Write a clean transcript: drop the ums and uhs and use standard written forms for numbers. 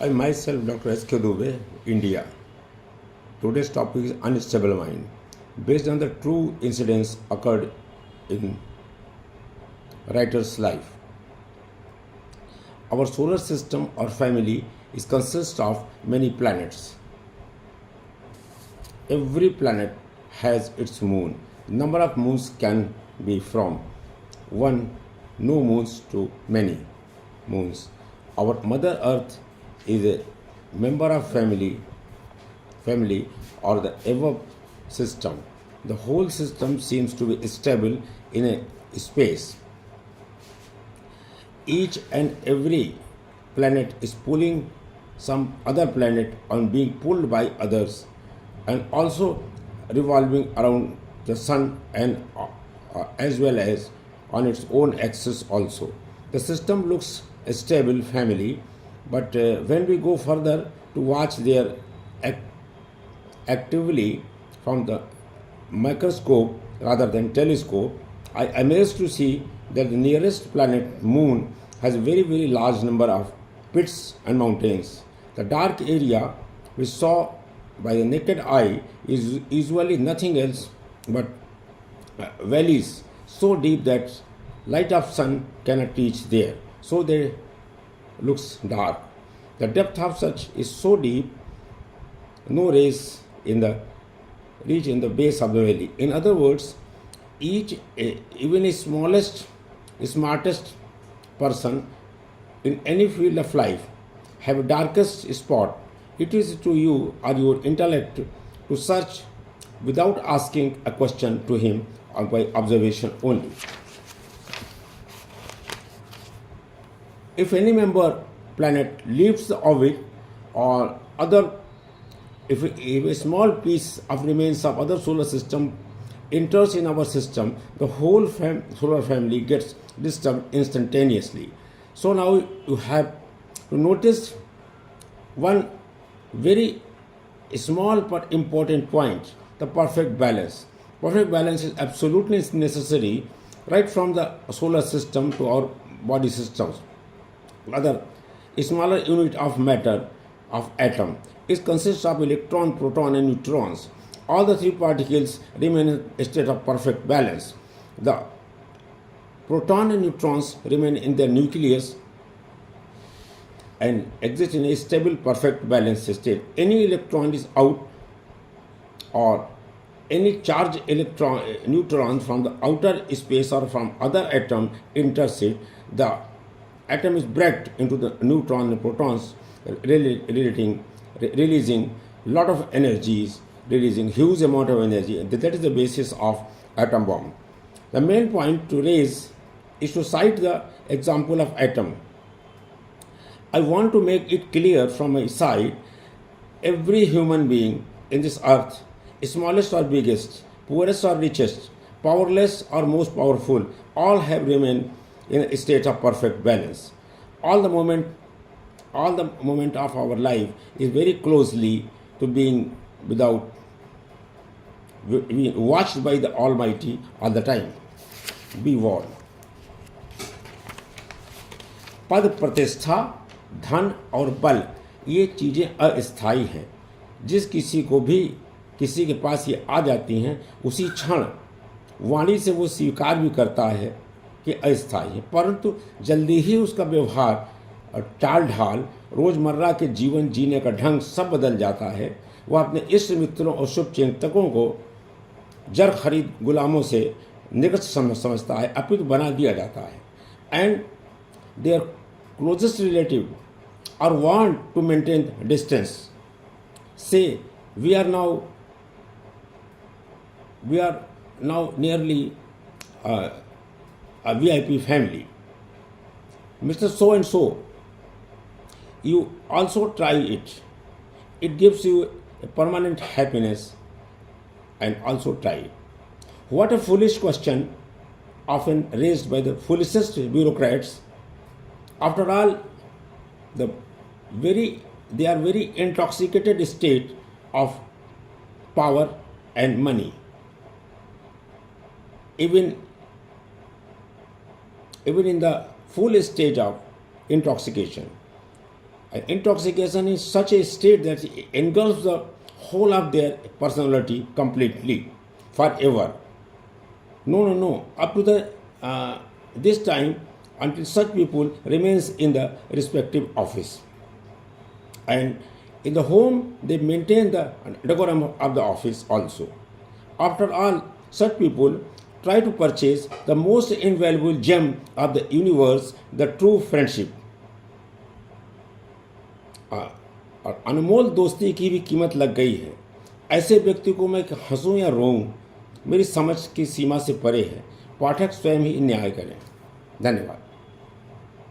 I myself, Dr. S.K. Dubey, India. Today's topic is unstable mind. Based on the true incidents occurred in writer's life. Our solar system or family is consists of many planets. Every planet has its moon. Number of moons can be from one no moons to many moons. Our Mother Earth is a member of family or the ever system. The whole system seems to be stable in a space. Each and every planet is pulling some other planet on being pulled by others and also revolving around the sun and as well as on its own axis also. The system looks a stable family, but when we go further to watch their actively from the microscope rather than telescope, I amazed to see that the nearest planet, Moon, has a very large number of pits and mountains. The dark area we saw by the naked eye is usually nothing else but valleys so deep that light of sun cannot reach there. So they looks dark. The depth of such is so deep, no rays in the reach in the base of the valley. In other words, even a smartest person in any field of life have a darkest spot. It is to you or your intellect to search without asking a question to him or by observation only. If any member planet leaves the orbit or other, if a small piece of remains of other solar system enters in our system, the whole solar family gets disturbed instantaneously. So now you have to notice one very small but important point: the perfect balance. Perfect balance is absolutely necessary right from the solar system to our body systems. Rather, a smaller unit of matter, of atom, it consists of electron, proton and neutrons. All the three particles remain in a state of perfect balance. The proton and neutrons remain in their nucleus and exist in a stable perfect balance state. Any electron is out or any charged neutron from the outer space or from other atom enters it, the atom is braked into the neutron and protons, releasing lot of energies, releasing huge amount of energy. And that is the basis of atom bomb. The main point to raise is to cite the example of atom. I want to make it clear from my side, every human being in this earth, smallest or biggest, poorest or richest, powerless or most powerful, all have remained in a state of perfect balance. All the moment of our life is very closely to being watched by the Almighty all the time. Be warned. पद प्रतिष्ठा, धन और बल ये चीज़ें अस्थायी हैं. जिस किसी के पास ये आ जाती हैं, उसी क्षण वाणी से वो स्वीकार भी करता है कि अस्थायी है, परंतु जल्दी ही उसका व्यवहार और टाल ढाल, रोज़मर्रा के जीवन जीने का ढंग सब बदल जाता है. वह अपने इष्ट मित्रों और शुभ चिंतकों को जर खरीद गुलामों से निकट समझता है, अपितु बना दिया जाता है. एंड देयर क्लोजेस्ट रिलेटिव और वांट टू मेंटेन डिस्टेंस से we are now nearly a VIP family. Mr. So and so, you also try it. It gives you a permanent happiness, and also try it. What a foolish question, often raised by the foolishest bureaucrats. After all, they are very intoxicated state of power and money. Even in the full stage of intoxication, Intoxication is such a state that it engulfs the whole of their personality completely, forever. No. Up to the this time, until such people remains in the respective office, and in the home they maintain the decorum of the office also. After all, such people try to purchase the most invaluable gem of the universe, the true friendship. और अनमोल दोस्ती की भी कीमत लग गई है। ऐसे व्यक्ति को मैं हंसूं या रोऊं, मेरी समझ की सीमा से परे है। पाठक स्वयं ही न्याय करें। धन्यवाद।